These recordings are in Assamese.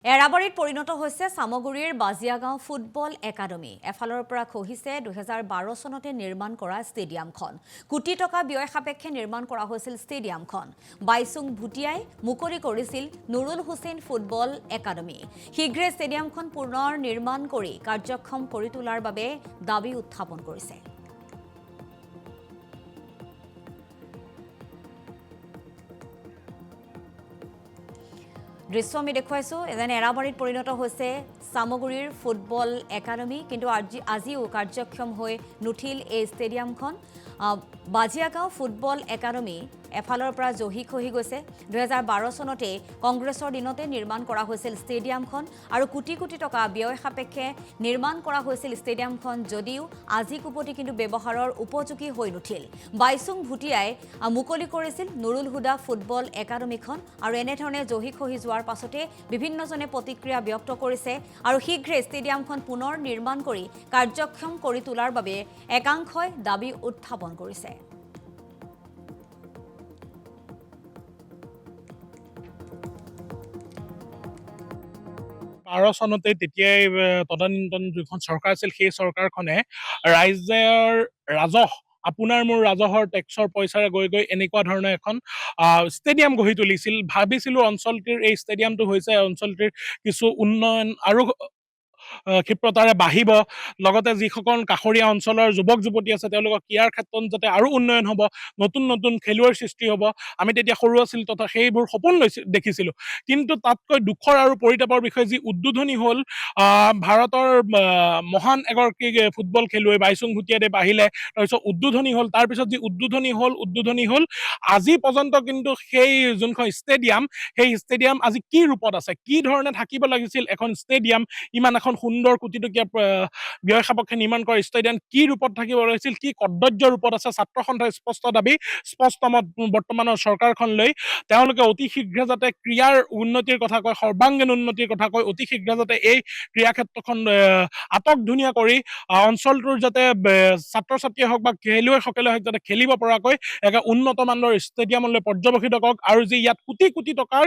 এৰাবাৰীত পৰিণত হৈছে চামগুৰিৰ বাজিয়াগাঁও ফুটবল একাডেমী। এফালৰ পৰা খহিছে 2012 চনতে নিৰ্মাণ কৰা ষ্টেডিয়ামখন। কোটি টকা ব্যয় সাপেক্ষে নিৰ্মাণ কৰা হৈছিল ষ্টেডিয়ামখন। বাইচুং ভুটিয়াই মুকলি কৰিছিল নুৰুল হুছেইন ফুটবল একাডেমী। শীঘ্ৰে ষ্টেডিয়ামখন পুনৰ নিৰ্মাণ কৰি কাৰ্যক্ষম কৰি তোলাৰ বাবে দাবী উত্থাপন কৰিছে। দৃশ্য আমি দেখুৱাইছো এজন এৰাবাৰীত পৰিণত হৈছে চামগুৰিৰ ফুটবল একাডেমী, কিন্তু আজিও কাৰ্যক্ষম হৈ নুঠিল এই ষ্টেডিয়ামখন। বাজিয়াগাঁও ফুটবল একাডেমী এফালৰ পৰা জহি খহি গৈছে। 2012 চনতে কংগ্ৰেছৰ দিনতে নিৰ্মাণ কৰা হৈছিল ষ্টেডিয়ামখন আৰু কোটি কোটি টকা ব্যয় সাপেক্ষে নিৰ্মাণ কৰা হৈছিল ষ্টেডিয়ামখন, যদিও আজি কোপতি কিন্তু ব্যৱহাৰৰ উপযোগী হৈ নুঠিল। বাইচুং ভুটিয়াই মুকলি কৰিছিল নুৰুল হুদা ফুটবল একাডেমীখন আৰু এনেধৰণে জহি খহি যোৱাৰ পাছতে বিভিন্নজনে প্ৰতিক্ৰিয়া ব্যক্ত কৰিছে আৰু শীঘ্ৰে ষ্টেডিয়ামখন পুনৰ নিৰ্মাণ কৰি কাৰ্যক্ষম কৰি তোলাৰ বাবে একাংশই দাবী উত্থাপন কৰিছে। চনতে তেতিয়াই তদানীন্তন যিখন চৰকাৰ আছিল সেই চৰকাৰখনে ৰাইজৰ ৰাজহ আপোনাৰ মোৰ ৰাজহৰ টেক্সৰ পইচাৰে গৈ এনেকুৱা ধৰণৰ এখন ষ্টেডিয়াম গঢ়ি তুলিছিল। ভাবিছিলো অঞ্চলটিৰ এই ষ্টেডিয়ামটো হৈছে অঞ্চলটিৰ কিছু উন্নয়ন আৰু ক্ষিপ্ৰতাৰে বাঢ়িব, লগতে যিসকল কাষৰীয়া অঞ্চলৰ যুৱক যুৱতী আছে তেওঁলোকৰ ক্ৰীড়াৰ ক্ষেত্ৰত যাতে আৰু উন্নয়ন হ'ব, নতুন নতুন খেলুৱৈৰ সৃষ্টি হ'ব। আমি তেতিয়া সৰু আছিলোঁ তথা সেইবোৰ সপোন দেখিছিলোঁ। কিন্তু তাতকৈ দুখৰ আৰু পৰিতাপৰ বিষয়ে যি উদ্বোধনী হ'ল, ভাৰতৰ মহান এগৰাকী ফুটবল খেলুৱৈ বাইচুং ভুটিয়াদেৱ আহিলে, তাৰপিছত উদ্বোধনী হ'ল। তাৰপিছত যি উদ্বোধনী হ'ল আজি পৰ্যন্ত কিন্তু সেই যোনখন ষ্টেডিয়াম, সেই ষ্টেডিয়াম আজি কি ৰূপত আছে, কি ধৰণে থাকিব লাগিছিল এখন ষ্টেডিয়াম, ইমান এখন সুন্দৰ কোটিটকীয়া ব্যয় সাপেক্ষে নিৰ্মাণ কৰা ষ্টেডিয়াম কি ৰূপত থাকিব লাগিছিল, কি কদৰ্য ৰূপত আছে। ছাত্ৰ সন্থাৰ স্পষ্ট দাবী, স্পষ্ট মত বৰ্তমানৰ চৰকাৰখনলৈ। তেওঁলোকে অতি শীঘ্ৰে যাতে ক্ৰীড়াৰ উন্নতিৰ কথা কয়, সৰ্বাংগীন উন্নতিৰ কথা কয়, অতি শীঘ্ৰে যাতে এই ক্ৰীড়া ক্ষেত্ৰখন আটক ধুনীয়া কৰি অঞ্চলটোৰ যাতে ছাত্ৰ ছাত্ৰীয়ে হওক বা খেলুৱৈসকলে হওক যাতে খেলিব পৰাকৈ একে উন্নত মানৰ ষ্টেডিয়ামলৈ পৰ্যবেক্ষিত কৰক। আৰু যি ইয়াত কোটি কোটি টকাৰ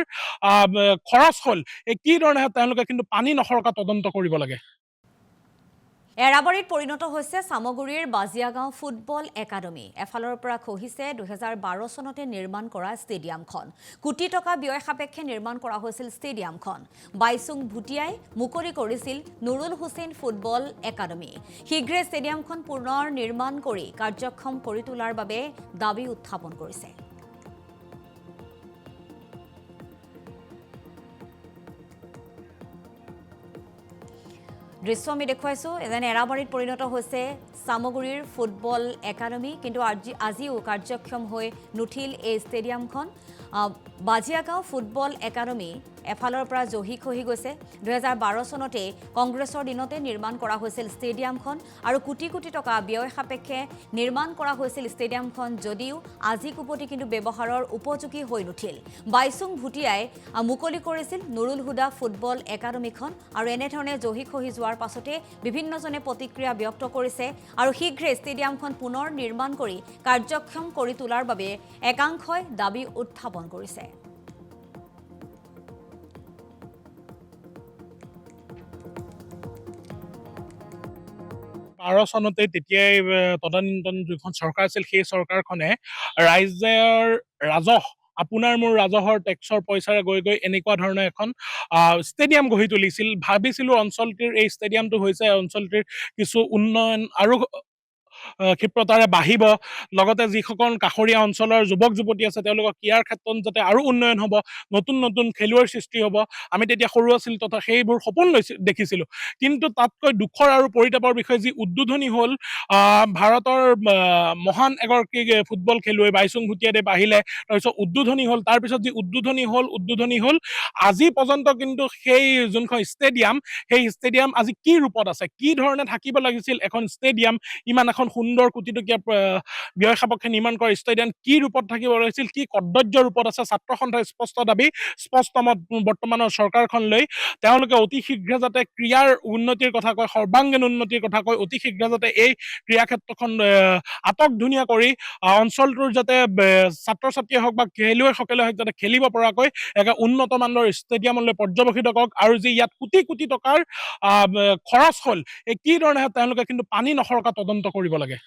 খৰচ হ'ল, এই কি ধৰণে তেওঁলোকে কিন্তু পানী নসৰকা তদন্ত কৰিব লাগে। এৰাবাৰীত পৰিণত হৈছে চামগুৰিৰ বাজিয়াগাঁও ফুটবল একাডেমী। এফালৰ পৰা খহিছে 2012 চনতে নিৰ্মাণ কৰা ষ্টেডিয়ামখন। কোটি টকা ব্যয় সাপেক্ষে নিৰ্মাণ কৰা হৈছিল ষ্টেডিয়ামখন। বাইচুং ভুটিয়াই মুকলি কৰিছিল নুৰুল হুছেইন ফুটবল একাডেমী। শীঘ্ৰে ষ্টেডিয়ামখন পুনৰ নিৰ্মাণ কৰি কাৰ্যক্ষম কৰি তোলাৰ বাবে দাবী উত্থাপন কৰিছে। দৃশ্য আমি দেখুৱাইছো এজন এৰাবাৰীত পৰিণত হৈছে চামগুৰিৰ ফুটবল একাডেমী, কিন্তু আজিও কাৰ্যক্ষম হৈ নুঠিল এই ষ্টেডিয়ামখন। বাজিয়াগাঁও ফুটবল একাডেমী এফালৰ পৰা জহি খহি গৈছে। 2012 চনতে কংগ্ৰেছৰ দিনতে নিৰ্মাণ কৰা হৈছিল ষ্টেডিয়ামখন আৰু কোটি কোটি টকা ব্যয় সাপেক্ষে নিৰ্মাণ কৰা হৈছিল ষ্টেডিয়ামখন, যদিও আজি কোপতি কিন্তু ব্যৱহাৰৰ উপযোগী হৈ নুঠিল। বাইচুং ভুটিয়াই মুকলি কৰিছিল নুৰুল হুদা ফুটবল একাডেমীখন আৰু এনেধৰণে জহি খহি যোৱাৰ পাছতে বিভিন্নজনে প্ৰতিক্ৰিয়া ব্যক্ত কৰিছে আৰু শীঘ্ৰে ষ্টেডিয়ামখন পুনৰ নিৰ্মাণ কৰি কাৰ্যক্ষম কৰি তোলাৰ বাবে একাংশই দাবী উত্থাপন কৰিছে। চনতে তেতিয়াই তদানীন্তন যিখন চৰকাৰ আছিল সেই চৰকাৰখনে ৰাইজৰ ৰাজহ আপোনাৰ মোৰ ৰাজহৰ টেক্সৰ পইচাৰে গৈ এনেকুৱা ধৰণৰ এখন ষ্টেডিয়াম গঢ়ি তুলিছিল। ভাবিছিলো অঞ্চলটিৰ এই ষ্টেডিয়ামটো হৈছে অঞ্চলটিৰ কিছু উন্নয়ন আৰু ক্ষিপ্ৰতাৰে বাঢ়িব, লগতে যিসকল কাষৰীয়া অঞ্চলৰ যুৱক যুৱতী আছে তেওঁলোকৰ ক্ৰীড়াৰ ক্ষেত্ৰত যাতে আৰু উন্নয়ন হ'ব, নতুন নতুন খেলুৱৈৰ সৃষ্টি হ'ব। আমি তেতিয়া সৰু আছিলোঁ তথা সেইবোৰ সপোন দেখিছিলোঁ। কিন্তু তাতকৈ দুখৰ আৰু পৰিতাপৰ বিষয়ে যি উদ্বোধনী হ'ল, ভাৰতৰ মহান এগৰাকী ফুটবল খেলুৱৈ বাইচুং ভুটিয়াদেৱ আহিলে, তাৰপিছত উদ্বোধনী হ'ল। তাৰপিছত যি উদ্বোধনী হ'ল আজি পৰ্যন্ত কিন্তু সেই যোনখন ষ্টেডিয়াম, সেই ষ্টেডিয়াম আজি কি ৰূপত আছে, কি ধৰণে থাকিব লাগিছিল এখন ষ্টেডিয়াম, ইমান এখন সুন্দৰ কোটিটকীয়া ব্যয় সাপেক্ষে নিৰ্মাণ কৰা ষ্টেডিয়াম কি ৰূপত থাকিব লাগিছিল, কি কদৰ্য ৰূপত আছে, ছাত্ৰ সন্থাৰ স্পষ্ট দাবী, স্পষ্ট মত বৰ্তমানৰ চৰকাৰখন লৈ। তেওঁলোকে অতি শীঘ্ৰে যাতে ক্ৰীড়াৰ উন্নতিৰ কথা কয়, সৰ্বাংগীন উন্নতিৰ কথা কয়, অতি শীঘ্ৰে যাতে এই ক্ৰীড়া ক্ষেত্ৰখন আটক ধুনীয়া কৰি অঞ্চলটোৰ যাতে ছাত্ৰ ছাত্ৰীয়ে হওক বা খেলুৱৈসকলে হওক যাতে খেলিব পৰাকৈ একে উন্নত মানৰ ষ্টেডিয়ামলৈ পৰ্যবেক্ষিত কৰক। আৰু যি ইয়াত কোটি কোটি টকাৰ খৰচ হ'ল, এই কি ধৰণে তেওঁলোকে কিন্তু পানী নসৰকা তদন্ত কৰিব লাগে।